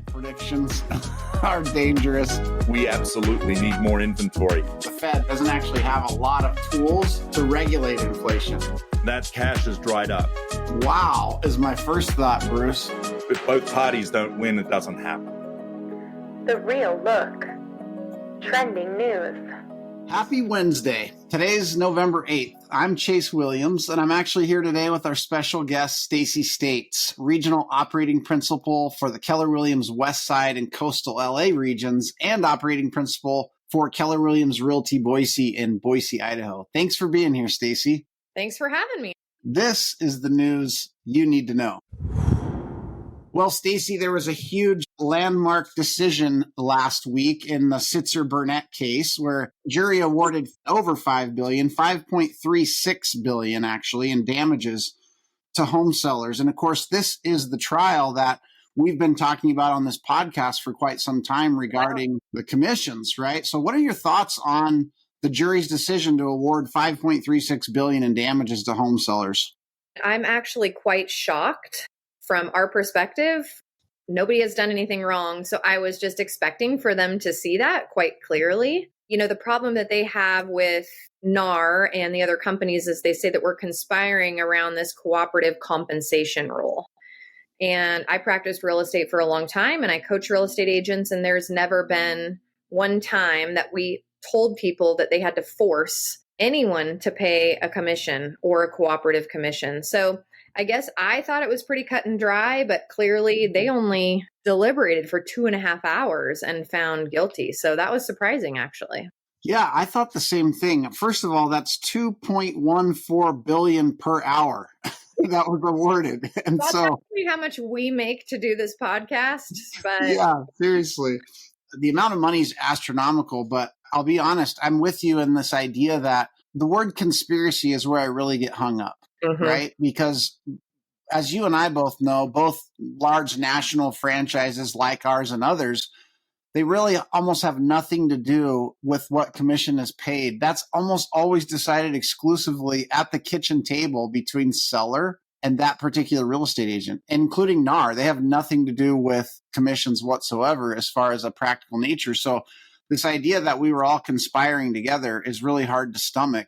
Predictions are dangerous. We absolutely need more inventory. The Fed doesn't actually have a lot of tools to regulate inflation. That cash is dried up. Wow, is my first thought, Bruce. If both parties don't win, it doesn't happen. The Real Look. Trending news. Happy Wednesday. Today's November 8th. I'm Chase Williams, and I'm actually here today with our special guest, Stacie States, Regional Operating Principal for the Keller Williams West Side and Coastal LA regions, and Operating Principal for Keller Williams Realty Boise in Boise, Idaho. Thanks for being here, Stacie. Thanks for having me. This is the news you need to know. Well, Stacie, there was a huge landmark decision last week in the Sitzer Burnett case where jury awarded over $5 billion, $5.36 billion actually, in damages to home sellers. And of course, this is the trial that we've been talking about on this podcast for quite some time regarding the commissions, right? So what are your thoughts on the jury's decision to award $5.36 billion in damages to home sellers? I'm actually quite shocked. From our perspective, nobody has done anything wrong. So I was just expecting for them to see that quite clearly. You know, the problem that they have with NAR and the other companies is they say that we're conspiring around this cooperative compensation rule. And I practiced real estate for a long time and I coach real estate agents. And there's never been one time that we told people that they had to force anyone to pay a commission or a cooperative commission. So I guess I thought it was pretty cut and dry, but clearly they only deliberated for 2.5 hours and found guilty. So that was surprising, actually. Yeah, I thought the same thing. First of all, that's $2.14 billion per hour that was awarded. And that's so actually how much we make to do this podcast. But yeah, seriously. The amount of money is astronomical, but I'll be honest, I'm with you in this idea that the word conspiracy is where I really get hung up. Mm-hmm. Right? Because as you and I both know, both large national franchises like ours and others, they really almost have nothing to do with what commission is paid. That's almost always decided exclusively at the kitchen table between seller and that particular real estate agent, including NAR. They have nothing to do with commissions whatsoever as far as a practical nature. So this idea that we were all conspiring together is really hard to stomach,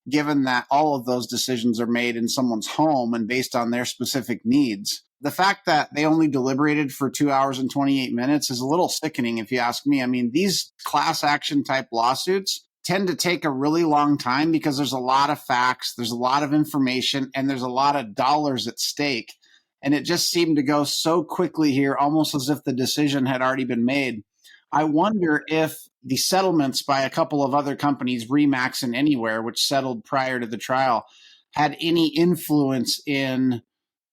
given that all of those decisions are made in someone's home and based on their specific needs. The fact that they only deliberated for 2 hours and 28 minutes is a little sickening, if you ask me. I mean, these class action type lawsuits tend to take a really long time because there's a lot of facts, there's a lot of information, and there's a lot of dollars at stake. And it just seemed to go so quickly here, almost as if the decision had already been made. I wonder if the settlements by a couple of other companies, Remax and Anywhere, which settled prior to the trial, had any influence in,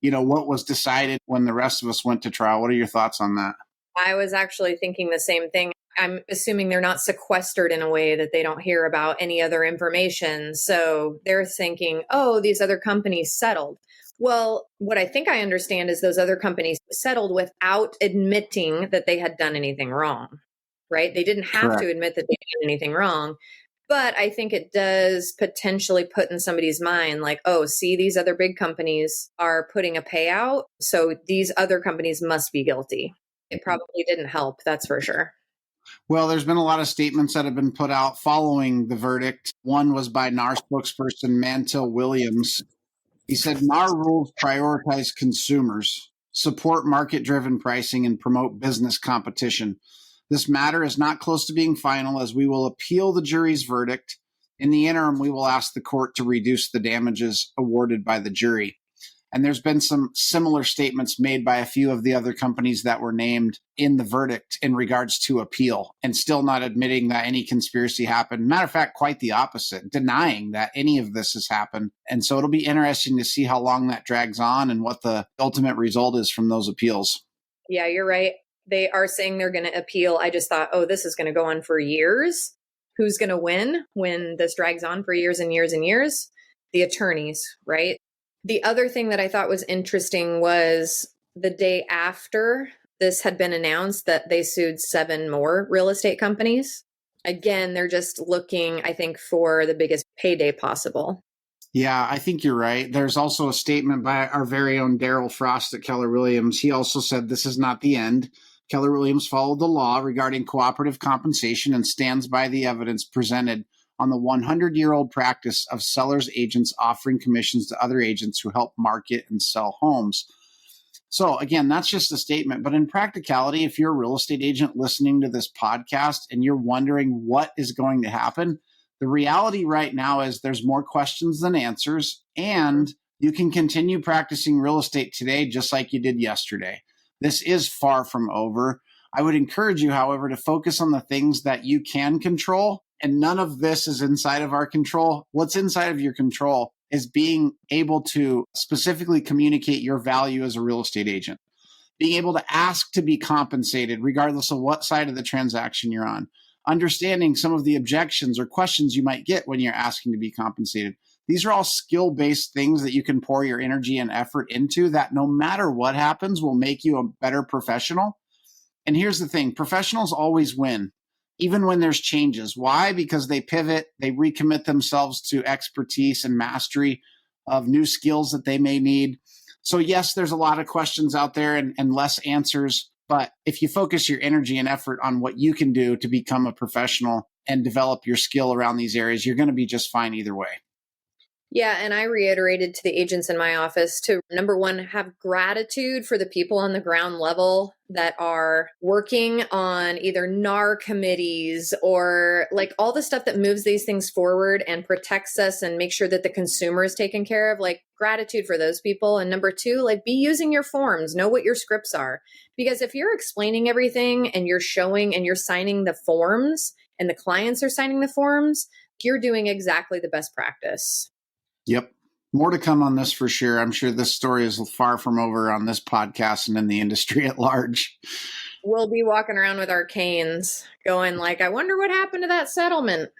what was decided when the rest of us went to trial. What are your thoughts on that? I was actually thinking the same thing. I'm assuming they're not sequestered in a way that they don't hear about any other information. So they're thinking, oh, these other companies settled. Well, what I think I understand is those other companies settled without admitting that they had done anything wrong, right? They didn't have to admit that they did anything wrong. But I think it does potentially put in somebody's mind like, oh, see, these other big companies are putting a payout. So these other companies must be guilty. It probably didn't help. That's for sure. Well, there's been a lot of statements that have been put out following the verdict. One was by NAR spokesperson Mantil Williams. He said, NAR rules prioritize consumers, support market-driven pricing, and promote business competition. This matter is not close to being final as we will appeal the jury's verdict. In the interim, we will ask the court to reduce the damages awarded by the jury. And there's been some similar statements made by a few of the other companies that were named in the verdict in regards to appeal, and still not admitting that any conspiracy happened. Matter of fact, quite the opposite, denying that any of this has happened. And so it'll be interesting to see how long that drags on and what the ultimate result is from those appeals. Yeah, you're right. They are saying they're going to appeal. I just thought, oh, this is going to go on for years. Who's going to win when this drags on for years and years and years? The attorneys, right? The other thing that I thought was interesting was the day after this had been announced that they sued 7 more real estate companies. Again, they're just looking, I think, for the biggest payday possible. Yeah, I think you're right. There's also a statement by our very own Daryl Frost at Keller Williams. He also said this is not the end. Keller Williams followed the law regarding cooperative compensation and stands by the evidence presented on the 100-year-old practice of sellers' agents offering commissions to other agents who help market and sell homes. So again, that's just a statement. But in practicality, if you're a real estate agent listening to this podcast and you're wondering what is going to happen, the reality right now is there's more questions than answers, and you can continue practicing real estate today just like you did yesterday. This is far from over. I would encourage you, however, to focus on the things that you can control, and none of this is inside of our control. What's inside of your control is being able to specifically communicate your value as a real estate agent, being able to ask to be compensated regardless of what side of the transaction you're on, understanding some of the objections or questions you might get when you're asking to be compensated. These are all skill-based things that you can pour your energy and effort into that no matter what happens will make you a better professional. And here's the thing, professionals always win, even when there's changes. Why? Because they pivot, they recommit themselves to expertise and mastery of new skills that they may need. So yes, there's a lot of questions out there and less answers. But if you focus your energy and effort on what you can do to become a professional and develop your skill around these areas, you're going to be just fine either way. Yeah, and I reiterated to the agents in my office to, number one, have gratitude for the people on the ground level that are working on either NAR committees or like all the stuff that moves these things forward and protects us and makes sure that the consumer is taken care of. Like gratitude for those people. And number two, like be using your forms, know what your scripts are. Because if you're explaining everything and you're showing and you're signing the forms and the clients are signing the forms, you're doing exactly the best practice. Yep. More to come on this for sure. I'm sure this story is far from over on this podcast and in the industry at large. We'll be walking around with our canes going like, I wonder what happened to that settlement.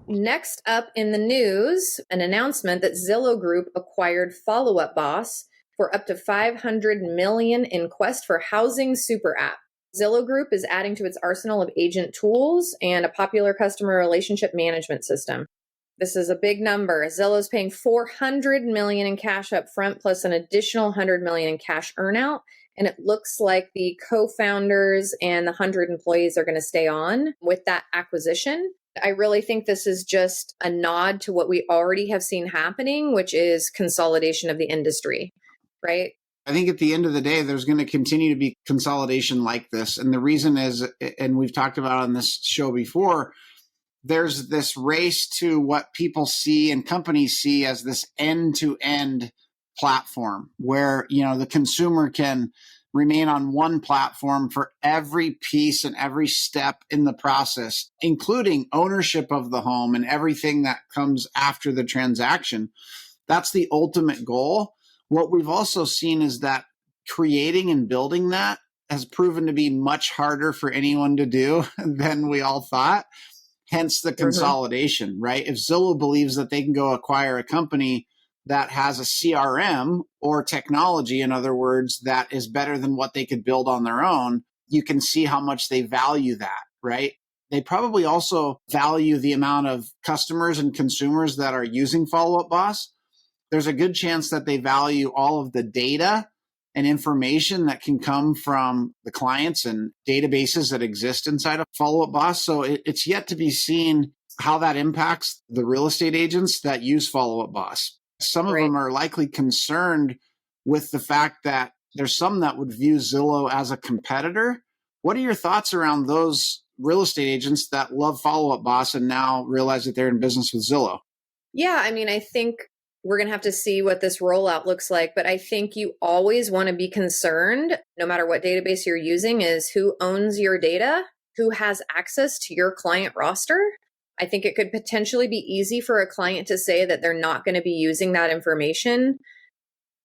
Next up in the news, an announcement that Zillow Group acquired Follow Up Boss for up to $500 million in Quest for Housing super app. Zillow Group is adding to its arsenal of agent tools and a popular customer relationship management system. This is a big number. Zillow's paying $400 million in cash up front plus an additional $100 million in cash earnout. And it looks like the co-founders and the 100 employees are going to stay on with that acquisition. I really think this is just a nod to what we already have seen happening, which is consolidation of the industry, right? I think at the end of the day, there's going to continue to be consolidation like this. And the reason is, and we've talked about on this show before, there's this race to what people see and companies see as this end-to-end platform where, you know, the consumer can remain on one platform for every piece and every step in the process, including ownership of the home and everything that comes after the transaction. That's the ultimate goal. What we've also seen is that creating and building that has proven to be much harder for anyone to do than we all thought. Hence the consolidation, right? If Zillow believes that they can go acquire a company that has a CRM or technology, in other words, that is better than what they could build on their own, you can see how much they value that, right? They probably also value the amount of customers and consumers that are using Follow Up Boss. There's a good chance that they value all of the data and information that can come from the clients and databases that exist inside of Follow Up Boss. So it's yet to be seen how that impacts the real estate agents that use Follow Up Boss. Some of them are likely concerned with the fact that there's some that would view Zillow as a competitor. What are your thoughts around those real estate agents that love Follow Up Boss and now realize that they're in business with Zillow? Yeah, I mean, I think we're going to have to see what this rollout looks like. But I think you always want to be concerned, no matter what database you're using, is who owns your data, who has access to your client roster. I think it could potentially be easy for a client to say that they're not going to be using that information.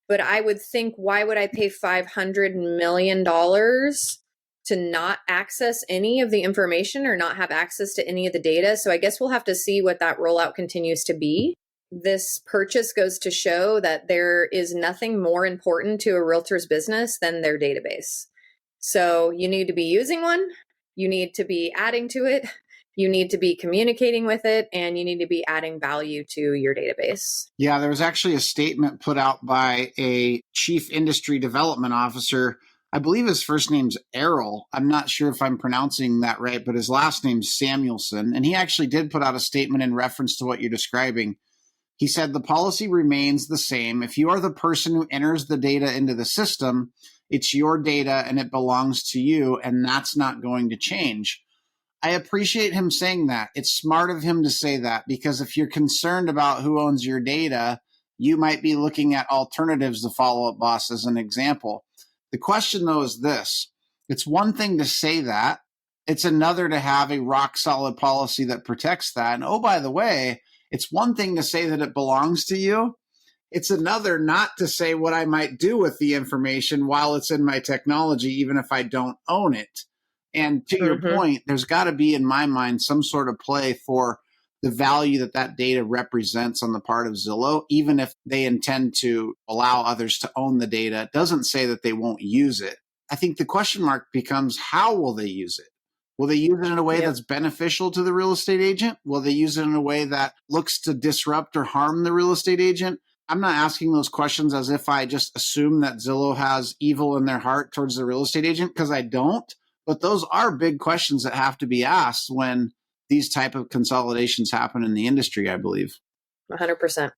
But I would think, why would I pay $500 million to not access any of the information or not have access to any of the data? So I guess we'll have to see what that rollout continues to be. This purchase goes to show that there is nothing more important to a realtor's business than their database. So you need to be using one, you need to be adding to it, you need to be communicating with it, and you need to be adding value to your database. Yeah, there was actually a statement put out by a chief industry development officer I believe his first name's Errol. I'm not sure if I'm pronouncing that right, but his last name's Samuelson. And he actually did put out a statement in reference to what you're describing. He said the policy remains the same. If you are the person who enters the data into the system, it's your data and it belongs to you, and that's not going to change. I appreciate him saying that. It's smart of him to say that, because if you're concerned about who owns your data, you might be looking at alternatives to Follow Up Boss as an example. The question, though, is this. It's one thing to say that. It's another to have a rock solid policy that protects that. And oh, by the way, it's one thing to say that it belongs to you. It's another not to say what I might do with the information while it's in my technology, even if I don't own it. And to your point, there's got to be, in my mind, some sort of play for the value that that data represents on the part of Zillow, even if they intend to allow others to own the data. It doesn't say that they won't use it. I think the question mark becomes, how will they use it? Will they use it in a way that's beneficial to the real estate agent? Will they use it in a way that looks to disrupt or harm the real estate agent? I'm not asking those questions as if I just assume that Zillow has evil in their heart towards the real estate agent, because I don't. But those are big questions that have to be asked when these type of consolidations happen in the industry, I believe. 100%.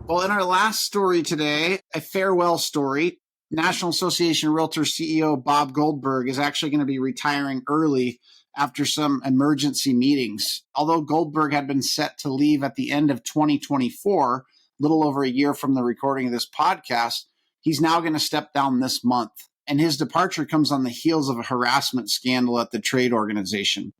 Well, in our last story today, a farewell story, National Association of Realtors CEO Bob Goldberg is actually going to be retiring early after some emergency meetings. Although Goldberg had been set to leave at the end of 2024, a little over a year from the recording of this podcast, he's now going to step down this month. And his departure comes on the heels of a harassment scandal at the trade organization.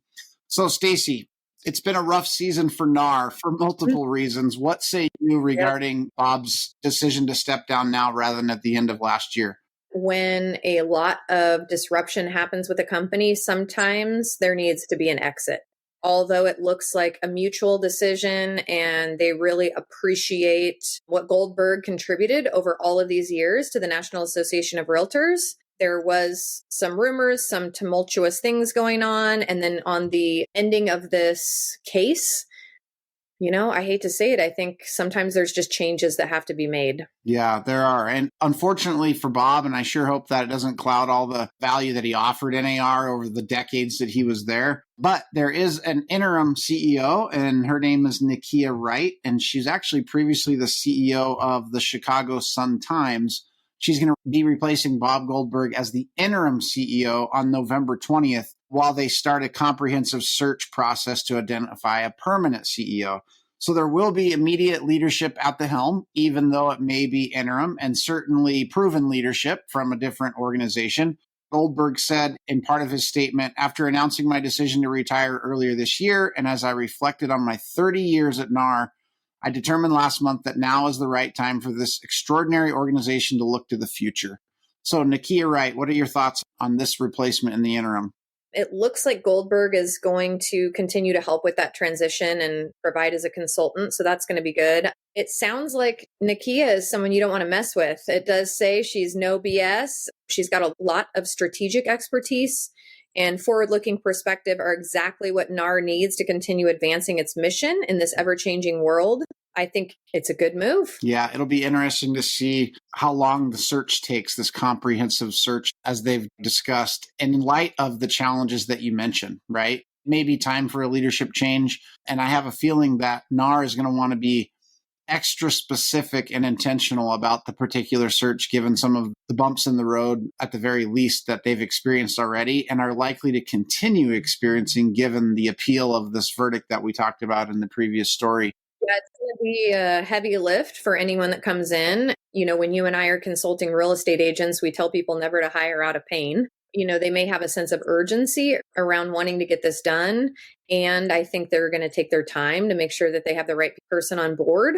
So, Stacie, it's been a rough season for NAR for multiple reasons. What say you regarding Bob's decision to step down now rather than at the end of last year? When a lot of disruption happens with a company, sometimes there needs to be an exit. Although it looks like a mutual decision and they really appreciate what Goldberg contributed over all of these years to the National Association of Realtors, there was some rumors, some tumultuous things going on. And then on the ending of this case, I hate to say it, I think sometimes there's just changes that have to be made. Yeah, there are. And unfortunately for Bob, and I sure hope that it doesn't cloud all the value that he offered NAR over the decades that he was there. But there is an interim CEO, and her name is Nakia Wright, and she's actually previously the CEO of the Chicago Sun-Times. She's going to be replacing Bob Goldberg as the interim CEO on November 20th while they start a comprehensive search process to identify a permanent CEO. So there will be immediate leadership at the helm, even though it may be interim, and certainly proven leadership from a different organization. Goldberg said in part of his statement, after announcing my decision to retire earlier this year, and as I reflected on my 30 years at NAR, I determined last month that now is the right time for this extraordinary organization to look to the future. So, Nakia Wright, what are your thoughts on this replacement in the interim? It looks like Goldberg is going to continue to help with that transition and provide as a consultant. So that's going to be good. It sounds like Nakia is someone you don't want to mess with. It does say she's no BS. She's got a lot of strategic expertise and forward-looking perspective are exactly what NAR needs to continue advancing its mission in this ever-changing world. I think it's a good move. Yeah, it'll be interesting to see how long the search takes, this comprehensive search, as they've discussed, in light of the challenges that you mentioned, right? Maybe time for a leadership change. And I have a feeling that NAR is going to want to be extra specific and intentional about the particular search, given some of the bumps in the road, at the very least, that they've experienced already and are likely to continue experiencing, given the appeal of this verdict that we talked about in the previous story. Yeah, it's going to be a heavy lift for anyone that comes in. When you and I are consulting real estate agents, we tell people never to hire out of pain. They may have a sense of urgency around wanting to get this done. And I think they're going to take their time to make sure that they have the right person on board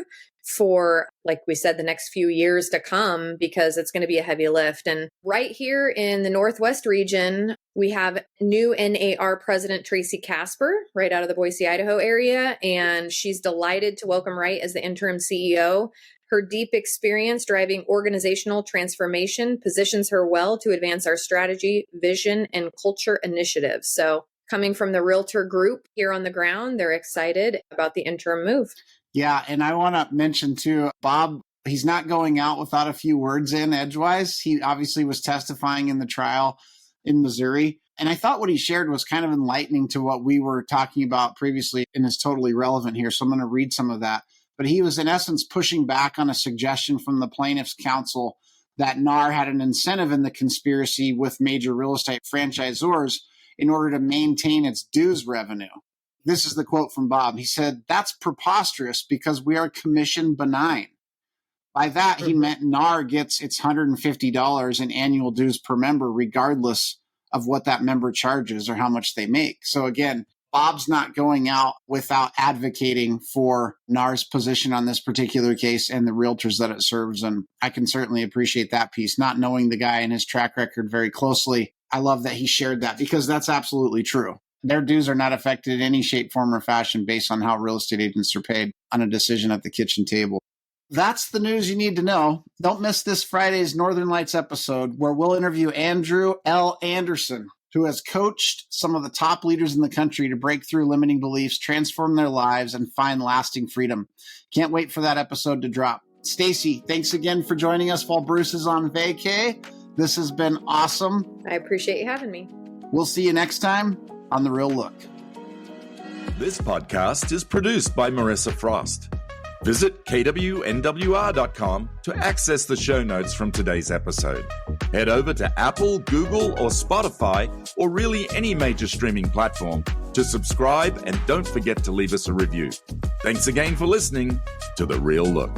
for, like we said, the next few years to come, because it's going to be a heavy lift. And right here in the Northwest region, we have new NAR President Tracy Casper, right out of the Boise, Idaho area. And she's delighted to welcome Wright as the interim CEO. Her deep experience driving organizational transformation positions her well to advance our strategy, vision, and culture initiatives. So coming from the realtor group here on the ground, they're excited about the interim move. Yeah, and I want to mention too, Bob He's not going out without a few words in edgewise. He obviously was testifying in the trial in Missouri. And I thought what he shared was kind of enlightening to what we were talking about previously and is totally relevant here. So I'm going to read some of that. But he was in essence pushing back on a suggestion from the plaintiff's counsel that NAR had an incentive in the conspiracy with major real estate franchisors in order to maintain its dues revenue. This is the quote from Bob. He said, "That's preposterous because we are commission benign." By that, he meant NAR gets its $150 in annual dues per member, regardless of what that member charges or how much they make. So again, Bob's not going out without advocating for NAR's position on this particular case and the realtors that it serves. And I can certainly appreciate that piece. Not knowing the guy and his track record very closely, I love that he shared that because that's absolutely true. Their dues are not affected in any shape, form, or fashion based on how real estate agents are paid on a decision at the kitchen table. That's the news you need to know. Don't miss this Friday's Northern Lights episode where we'll interview Andrew L. Anderson, who has coached some of the top leaders in the country to break through limiting beliefs, transform their lives, and find lasting freedom. Can't wait for that episode to drop. Stacie, thanks again for joining us while Bruce is on vacay. This has been awesome. I appreciate you having me. We'll see you next time on The Real Look. This podcast is produced by Marissa Frost. Visit KWNWR.com to access the show notes from today's episode. Head over to Apple, Google, or Spotify, or really any major streaming platform to subscribe, and don't forget to leave us a review. Thanks again for listening to The Real Look.